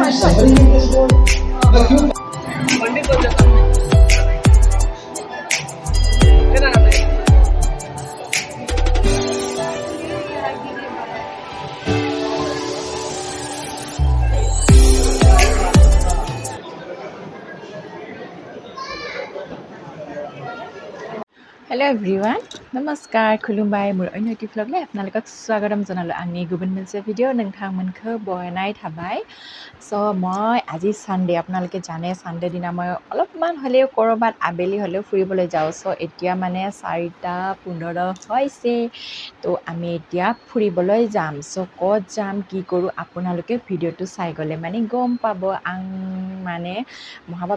Hello everyone, namaskar, khulumbai, mur oino ki vlog le apnalokak swagatam janalo angni gubun moनसे video nongthangmoनखो बयनाय थाबाय so মই আজি Sunday আপোনালোকে জানে Sunday দিনা মই অলপমান হলেও কৰবাত আবেলি হলেও ফুৰিবলৈ যাও so এতিয়া মানে 4:15 হৈছে তো আমি এতিয়া ফুৰিবলৈ যাম so ক'ত যাম কি কৰো আপোনালোকে ভিডিওটো চাই গলে মানে গম পাব আং মানে মহাबा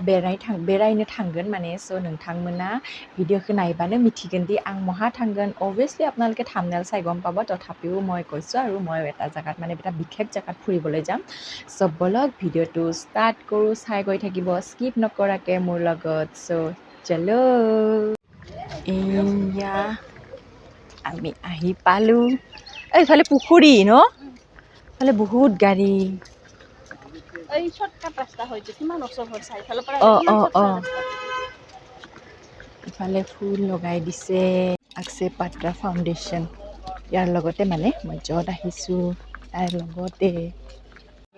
बेरायनो थांगोन माने so नोंथांमोना ভিডিওखौ नायबानो मिथिगोन दि आं महा थांगोन obviously আপোনালোকে থাম্বনেল চাই গম পাব তথাপিও মই কৈছো আৰু মই এটা জায়গাত মানে এটা বিশেষ জায়গাত ফুৰিবলৈ যাম so বলক ভিডিওটো স্টাৰ্ট কৰো চাই গৈ থাকিব স্কিপ নকৰাকে মোৰ লগত so চলো এয়া আমি আহি পালো এইফালে পুখুৰী ন ফালে বহুত গাড়ী এই শৰ্টকাট ৰাস্তা হইছে কিমান ওচৰ হয় চাইফালৰ পৰা ইফালে ফুল লগাই দিছে আকছে পাত্ৰা ফাউণ্ডেশ্যন ইয়াৰ লগতে মানে মই য'ত আহিছো তাৰ লগতে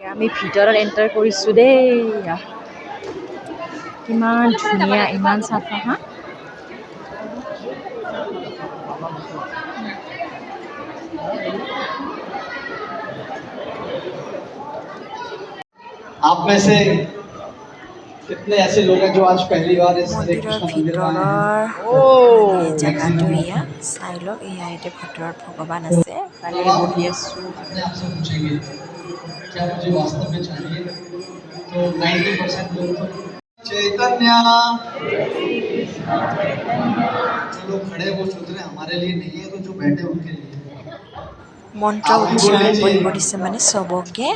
আমি ভিতৰত এন্টাৰ কৰিছো দেই কিমান ধুনীয়া ইমান চাফা হা आप में से कितने ऐसे लोग हैं जो आज पहली बार इस हरे कृष्ण मंदिर में आए हैं এই জায়গাটো ইয়া চাইলো ইয়া এটা ভিতৰত ভগৱান আছে ফালে বহি আছো अपने आप से पूछेंगे क्या मुझे वास्तव में चाहिए तो 90% लोग तो चैतन्य जो लोग खड़े वो सोच रहे हैं हमारे लिए नहीं है तो जो बैठे उनके लिए মন্ত্ৰ উচ্চাৰণ কৰিব দিছে মানে সবকে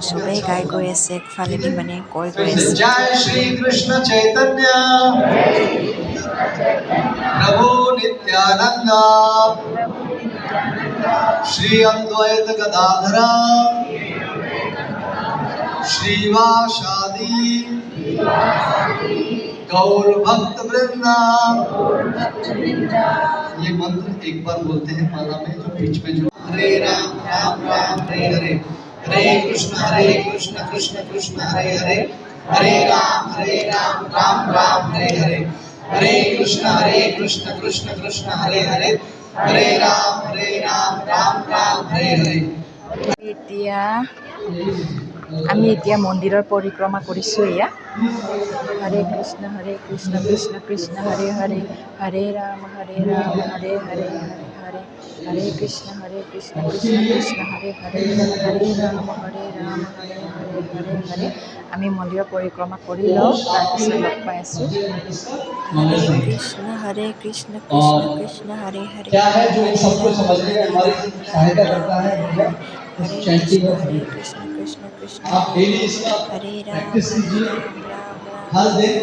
সবে গাই গৈ আছে একফালেদি মানে কৈ গৈ আছে जय श्री कृष्ण चैतन्य प्रभु नित्यानंद श्री अद्वैत गदाधर श्रीवासादि गौर भक्त वृंदा ये मंत्र एक बार बोलते हैं माला में जो बीच में जो हरे राम राम राम हरे हरे हरे कृष्ण कृष्ण कृष्ण हरे हरे हरे राम राम राम हरे हरे हरे कृष्ण कृष्ण कृष्ण हरे हरे हरे राम राम राम हरे हरे এতিয়া আমি এতিয়া মন্দিৰৰ পৰিক্ৰমা কৰিছো ইয়া হৰে কৃষ্ণ কৃষ্ণ কৃষ্ণ হৰে হৰে হৰে ৰাম হৰে হৰে হৰে হৰে কৃষ্ণ কৃষ্ণ কৃষ্ণ হৰে হৰে হৰে ৰাম হৰে হৰে আমি মন্দিৰৰ পৰিক্ৰমা কৰি লওঁ তাৰপিছত লগ পাই আছো হৰে কৃষ্ণ কৃষ্ণ হৰে হৰে क्या है जो इन सबको समझने में हमारी सहायता करता है हरे कृष्ण आप डेली इसका हरे प्रैक्टिस कीजिए हर दिन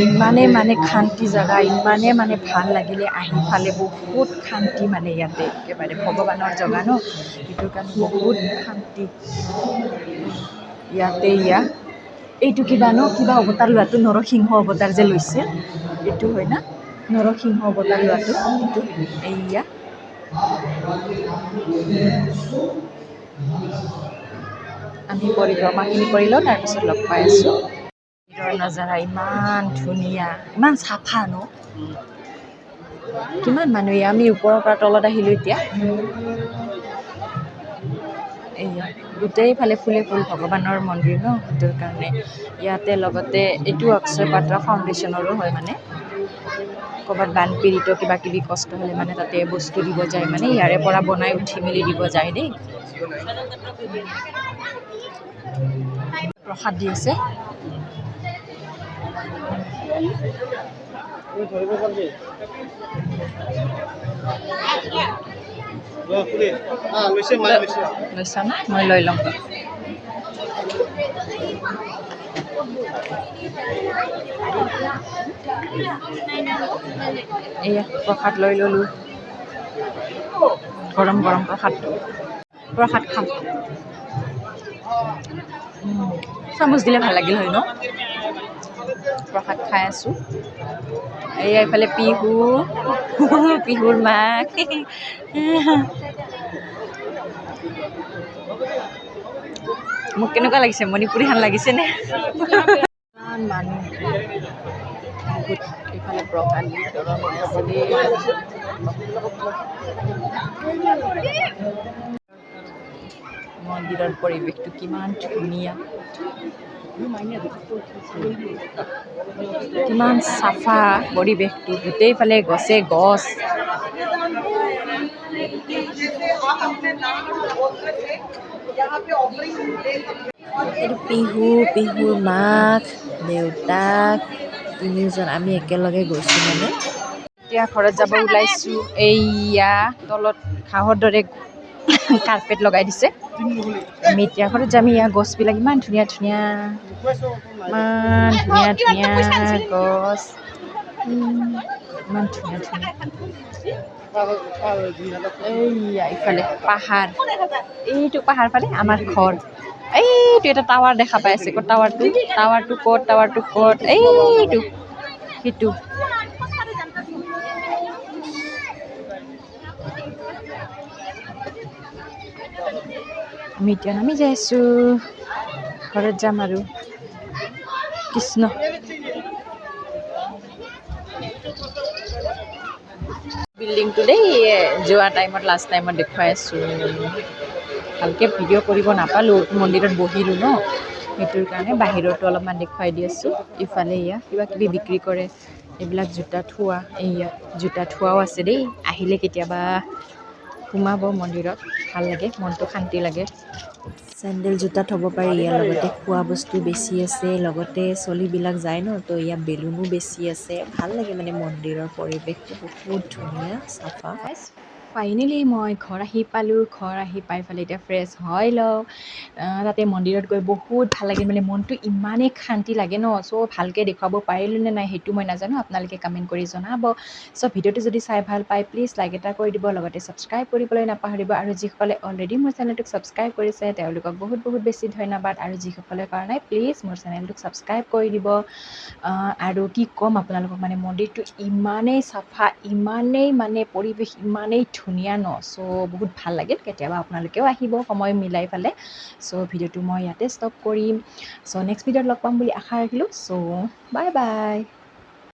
ইমানে মানে শান্তি জাগা ইমানে মানে ভাল লাগিলে আহি ফালে বহুত শান্তি মানে ইয়াতে একেবাৰে ভগৱানৰ জাগা ন এইটোৰ কাৰণে বহুত শান্তি ইয়াতে এইটো কিবা অৱতাৰ লোৱাটো নৰসিংহ অৱতাৰ যে লৈছে এইটো হয় না নৰসিংহ অৱতাৰ লোৱাটো এইটো এইয়া আমি পৰিক্ৰমাখিনি কৰি লওঁ তাৰপিছত লগ পাই আছো নজাৰা ইমান ধুনীয়া ইমান চাফা ন কিমান মানুহ আমি ওপৰৰ পৰা তলত আহিলো এতিয়া এইয়া গোটেইফালে ফুলে ফুল ভগৱানৰ মন্দিৰ ন সেইটোৰ কাৰণে ইয়াতে লগতে এইটো অক্ষয় পাত্ৰ ফাউণ্ডেশ্যনৰো হয় মানে ক'ৰবাত বানপীড়িত কিবা কিবি কষ্ট হ'লে মানে তাতে বস্তু দিব যায় মানে ইয়াৰে পৰা বনাই উঠি মেলি দিব যায় দেই প্ৰসাদ দি আছে লৈছা না মই লৈ লওঁ এয়া প্ৰসাদ লৈ ল'লোঁ গৰম প্ৰসাদ খাম চামুচ দিলে ভাল লাগিল হয় ন প্ৰসাদ খাই আছোঁ এয়া এইফালে পিহু পিহুৰ মাক মোক কেনেকুৱা লাগিছে মণিপুৰী হান লাগিছেনে মানুহ বহুত এইফালে প্ৰসাদ বিতৰণ হৈ আছে দেই মন্দিৰৰ পৰিৱেশটো কিমান ধুনীয়া কিমান চাফা পৰিৱেশটো গোটেইফালে গছে গছ এইটো পিহুৰ মাক দেউতাক তিনিজন আমি একেলগে গৈছোঁ মানে এতিয়া ঘৰত যাব ওলাইছোঁ এইয়া তলত ঘাঁহৰ দৰে কাৰ্পেট লগাই দিছে আমি এতিয়া ঘৰত যাম ইয়া গছবিলাক ইমান ধুনীয়া ধুনীয়া গছ ইমান ধুনীয়া ধুনীয়া এইয়া ইফালে পাহাৰ এইটো পাহাৰ ফালে আমাৰ ঘৰ এইটো এটা টাৱাৰ দেখা পাই আছে ক'ত টাৱাৰটো ক'ত এইটো সেইটো আমি এতিয়া নামি যাই আছোঁ ঘৰত যাম আৰু কৃষ্ণ বিল্ডিংটো দেই যোৱা টাইমত লাষ্ট টাইমত দেখুৱাই আছোঁ ভালকৈ ভিডিঅ' কৰিব নাপালোঁ মন্দিৰত বহিলোঁ ন সেইটোৰ কাৰণে বাহিৰতো অলপমান দেখুৱাই দি আছোঁ ইফালে এয়া কিবা কিবি বিক্ৰী কৰে এইবিলাক জোতা থোৱা এইয়া জোতা থোৱাও আছে দেই আহিলে কেতিয়াবা সোমাব মন্দিৰত ভাল লাগে মনটো শান্তি লাগে চেণ্ডেল জোতা থ'ব পাৰি ইয়াৰ লগতে খোৱা বস্তু বেছি আছে লগতে চলিবিলাক যায় ন তো ইয়াত বেলুনো বেছি আছে ভাল লাগে মানে মন্দিৰৰ পৰিৱেশটো বহুত ধুনীয়া চাফা ফাইনেলি মই ঘৰ আহি পালোঁ ঘৰ আহি পাই পেলাই এতিয়া ফ্ৰেছ হৈ লওঁ তাতে মন্দিৰত গৈ বহুত ভাল লাগে মানে মনটো ইমানেই শান্তি লাগে ন চ' ভালকৈ দেখুৱাব পাৰিলোঁ নে নাই সেইটো মই নাজানো আপোনালোকে কমেণ্ট কৰি জনাব চ' ভিডিঅ'টো যদি চাই ভাল পায় প্লিজ লাইক এটা কৰি দিব লগতে ছাবস্ক্ৰাইব কৰিবলৈ নাপাহৰিব আৰু যিসকলে অলৰেডি মোৰ চেনেলটোক ছাবস্ক্ৰাইব কৰিছে তেওঁলোকক বহুত বেছি ধন্যবাদ আৰু যিসকলে কৰা নাই প্লিজ মোৰ চেনেলটোক ছাবস্ক্ৰাইব কৰি দিব আৰু কি ক'ম আপোনালোকক মানে মন্দিৰটো ইমানেই চাফা ইমানেই মানে পৰিৱেশ ইমানেই ধুনীয়া ন চ' বহুত ভাল লাগিল কেতিয়াবা আপোনালোকেও আহিব সময় মিলাই পেলাই চ' ভিডিঅ'টো মই ইয়াতে ষ্টপ কৰিম চ' নেক্সট ভিডিঅ'ত লগ পাম বুলি আশা ৰাখিলোঁ চ' বাই